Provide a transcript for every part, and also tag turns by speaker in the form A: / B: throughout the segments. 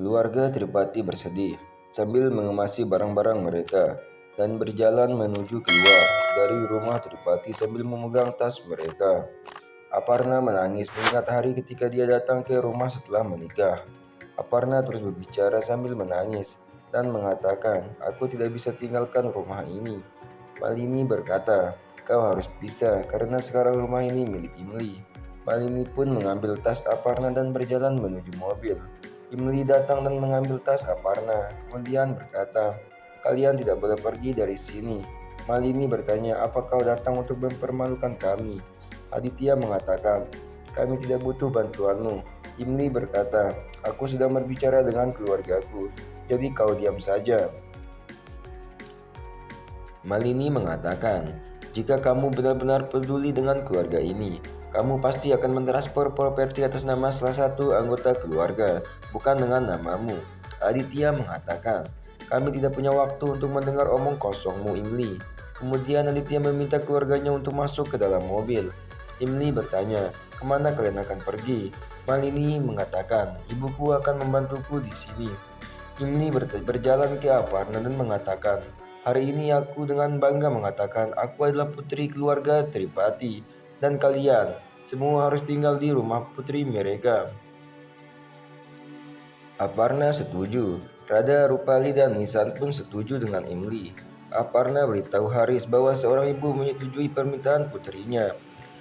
A: Keluarga Tripati bersedih sambil mengemasi barang-barang mereka dan berjalan menuju keluar dari rumah Tripati sambil memegang tas mereka. Aparna menangis mengingat hari ketika dia datang ke rumah setelah menikah. Aparna terus berbicara sambil menangis dan mengatakan, "Aku tidak bisa tinggalkan rumah ini." Malini berkata, "Kau harus bisa karena sekarang rumah ini milik Imli." Malini pun mengambil tas Aparna dan berjalan menuju mobil. Imli datang dan mengambil tas Aparna, kemudian berkata, "Kalian tidak boleh pergi dari sini." Malini bertanya, "Apa kau datang untuk mempermalukan kami?" Aditya mengatakan, "Kami tidak butuh bantuanmu." Imli berkata, "Aku sedang berbicara dengan keluargaku, jadi kau diam saja." Malini mengatakan, "Jika kamu benar-benar peduli dengan keluarga ini, kamu pasti akan mentransfer properti atas nama salah satu anggota keluarga, bukan dengan namamu." Aditya mengatakan, "Kami tidak punya waktu untuk mendengar omong kosongmu, Imli." Kemudian Aditya meminta keluarganya untuk masuk ke dalam mobil. Imli bertanya, "Kemana kalian akan pergi?" Malini mengatakan, "Ibuku akan membantuku di sini." Imli berjalan ke Aparna dan mengatakan, "Hari ini aku dengan bangga mengatakan aku adalah putri keluarga Tripati. Dan kalian semua harus tinggal di rumah putri mereka." Aparna setuju. Radha, Rupali, dan Nisan pun setuju dengan Imli. Aparna beritahu Haris bahwa seorang ibu menyetujui permintaan putrinya.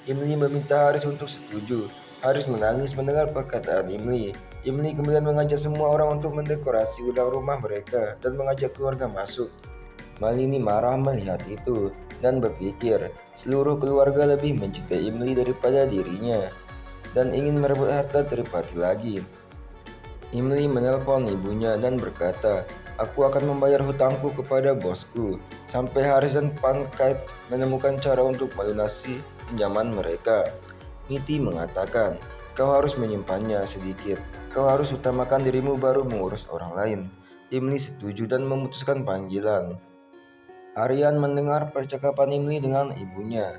A: Imli meminta Haris untuk setuju. Haris menangis mendengar perkataan Imli. Imli kemudian mengajak semua orang untuk mendekorasi ulang rumah mereka dan mengajak keluarga masuk. Malini marah melihat itu dan berpikir seluruh keluarga lebih mencintai Imli daripada dirinya dan ingin merebut harta Tripati lagi. Imli menelpon ibunya dan berkata, "Aku akan membayar hutangku kepada bosku." Sampai Haris dan Pankait menemukan cara untuk melunasi pinjaman mereka. Niti mengatakan, "Kau harus menyimpannya sedikit. Kau harus utamakan dirimu baru mengurus orang lain." Imli setuju dan memutuskan panggilan. Aryan mendengar percakapan Imli dengan ibunya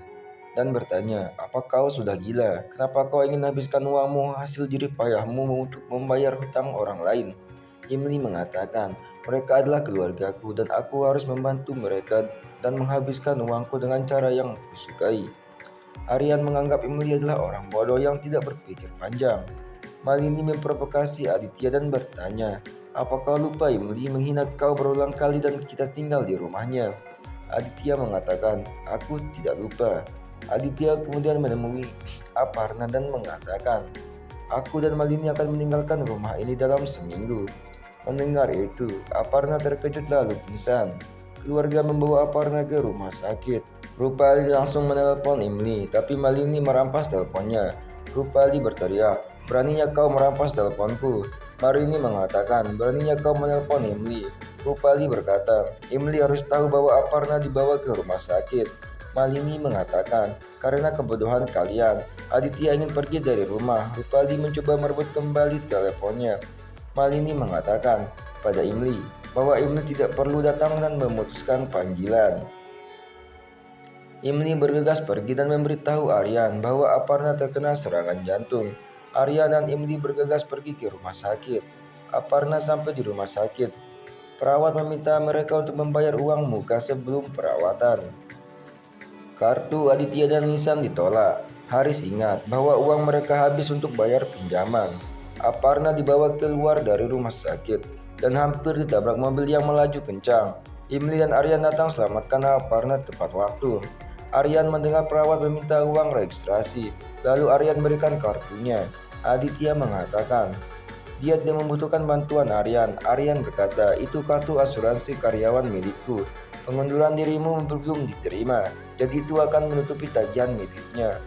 A: dan bertanya, "Apa kau sudah gila? Kenapa kau ingin habiskan uangmu hasil jerih payahmu untuk membayar hutang orang lain?" Imli mengatakan, "Mereka adalah keluargaku dan aku harus membantu mereka dan menghabiskan uangku dengan cara yang kusukai." Aryan menganggap Imli adalah orang bodoh yang tidak berpikir panjang. Malini memprovokasi Aditya dan bertanya, "Apa kau lupa Imli menghina kau berulang kali dan kita tinggal di rumahnya?" Aditya mengatakan, "Aku tidak lupa." Aditya kemudian menemui Aparna dan mengatakan, "Aku dan Malini akan meninggalkan rumah ini dalam seminggu." Mendengar itu, Aparna terkejut lalu pingsan. Keluarga membawa Aparna ke rumah sakit. Rupali langsung menelpon Imli, tapi Malini merampas teleponnya. Rupali berteriak, "Beraninya kau merampas teleponku?" Marini mengatakan, "Beraninya kau menelpon Imli." Rupali berkata, "Imli harus tahu bahwa Aparna dibawa ke rumah sakit." Malini mengatakan, "Karena kebodohan kalian, Aditya ingin pergi dari rumah." Rupali mencoba merebut kembali teleponnya. Malini mengatakan pada Imli bahwa Imli tidak perlu datang dan memutuskan panggilan. Imli bergegas pergi dan memberitahu Aryan bahwa Aparna terkena serangan jantung. Aryan dan Imli bergegas pergi ke rumah sakit. Aparna sampai di rumah sakit. Perawat meminta mereka untuk membayar uang muka sebelum perawatan. Kartu Aditya dan Nisan ditolak. Haris ingat bahwa uang mereka habis untuk bayar pinjaman. Aparna dibawa keluar dari rumah sakit dan hampir ditabrak mobil yang melaju kencang. Imli dan Aryan datang selamatkan Aparna tepat waktu. Aryan mendengar perawat meminta uang registrasi, lalu Aryan berikan kartunya. Aditya mengatakan dia tidak membutuhkan bantuan Aryan. Aryan berkata, "Itu kartu asuransi karyawan milikku. Pengunduran dirimu belum diterima, jadi itu akan menutupi tagihan medisnya."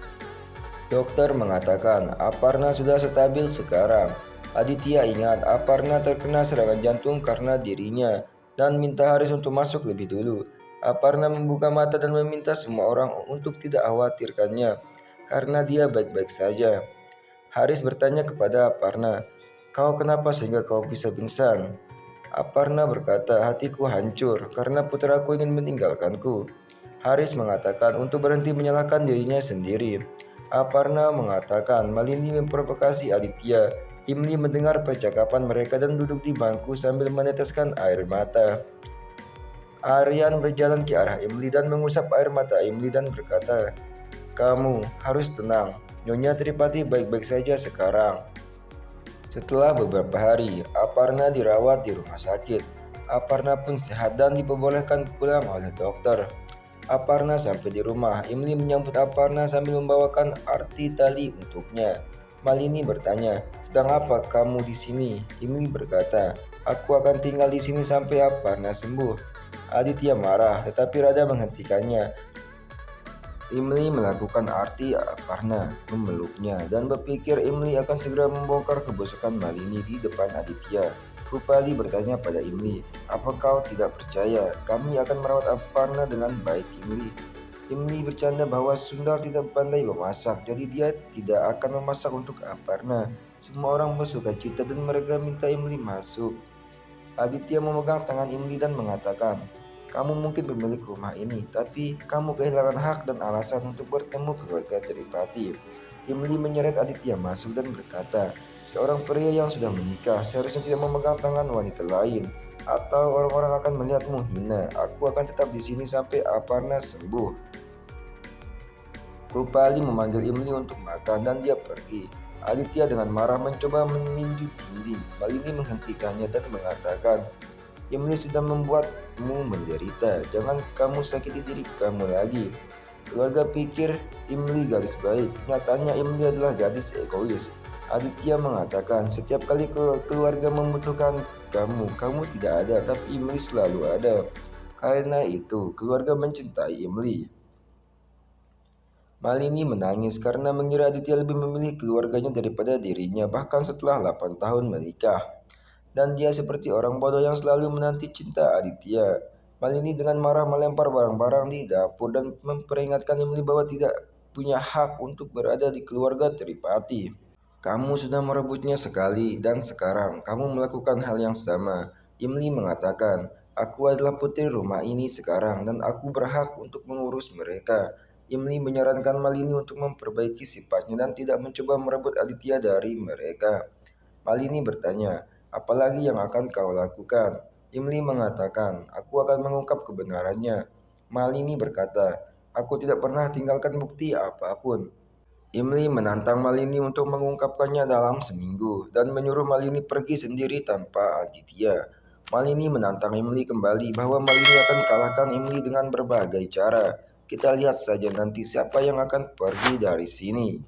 A: Dokter mengatakan Aparna sudah stabil sekarang. Aditya ingat Aparna terkena serangan jantung karena dirinya dan minta Haris untuk masuk lebih dulu. Aparna membuka mata dan meminta semua orang untuk tidak khawatirkannya karena dia baik-baik saja. Haris bertanya kepada Aparna, "Kau kenapa sehingga kau bisa pingsan?" Aparna berkata, "Hatiku hancur karena putraku ingin meninggalkanku." Haris mengatakan untuk berhenti menyalahkan dirinya sendiri. Aparna mengatakan Malini memprovokasi Aditya Imli mendengar percakapan mereka dan duduk di bangku sambil meneteskan air mata. Aryan berjalan ke arah Imli dan mengusap air mata Imli dan berkata, "Kamu harus tenang, Nyonya Tripati baik-baik saja sekarang." Setelah beberapa hari, Aparna dirawat di rumah sakit. Aparna pun sehat dan diperbolehkan pulang oleh dokter. Aparna sampai di rumah. Imli menyambut Aparna sambil membawakan arti tali untuknya. Malini bertanya, "Sedang apa kamu di sini?" Imli berkata, "Aku akan tinggal di sini sampai Aparna sembuh." Aditya marah, tetapi Radha menghentikannya. Imli melakukan arti Aparna memeluknya dan berpikir Imli akan segera membongkar kebusukan Malini di depan Aditya. Rupali bertanya pada Imli, "Apa kau tidak percaya kami akan merawat Aparna dengan baik, Imli?" Imli bercanda bahwa Sundar tidak pandai memasak, jadi dia tidak akan memasak untuk Aparna. Semua orang bersuka cita dan mereka minta Imli masuk. Aditya memegang tangan Imli dan mengatakan, "Kamu mungkin pemilik rumah ini, tapi kamu kehilangan hak dan alasan untuk bertemu keluarga Tripati." Imli menyeret Aditya masuk dan berkata, "Seorang pria yang sudah menikah seharusnya tidak memegang tangan wanita lain, atau orang-orang akan melihatmu hina. Aku akan tetap di sini sampai Aparna sembuh." Rupali memanggil Imli untuk makan dan dia pergi. Aditya dengan marah mencoba meninju dinding. Malini menghentikannya dan mengatakan, "Imli sudah membuatmu menderita. Jangan kamu sakiti diri kamu lagi." Keluarga pikir Imli gadis baik. Nyatanya Imli adalah gadis egois. Aditya mengatakan, "Setiap kali keluarga membutuhkan kamu, kamu tidak ada, tapi Imli selalu ada. Karena itu, keluarga mencintai Imli." Malini menangis karena mengira Aditya lebih memilih keluarganya daripada dirinya bahkan setelah 8 tahun menikah. Dan dia seperti orang bodoh yang selalu menanti cinta Aditya. Malini dengan marah melempar barang-barang di dapur dan memperingatkan Imli bahwa tidak punya hak untuk berada di keluarga Tripati. "Kamu sudah merebutnya sekali dan sekarang kamu melakukan hal yang sama." Imli mengatakan, "Aku adalah putri rumah ini sekarang dan aku berhak untuk mengurus mereka." Imli menyarankan Malini untuk memperbaiki sifatnya dan tidak mencoba merebut Aditya dari mereka. Malini bertanya, "Apalagi yang akan kau lakukan?" Imli mengatakan, "Aku akan mengungkap kebenarannya." Malini berkata, "Aku tidak pernah tinggalkan bukti apapun." Imli menantang Malini untuk mengungkapkannya dalam seminggu dan menyuruh Malini pergi sendiri tanpa Aditya. Malini menantang Imli kembali bahwa Malini akan kalahkan Imli dengan berbagai cara. Kita lihat saja nanti siapa yang akan pergi dari sini.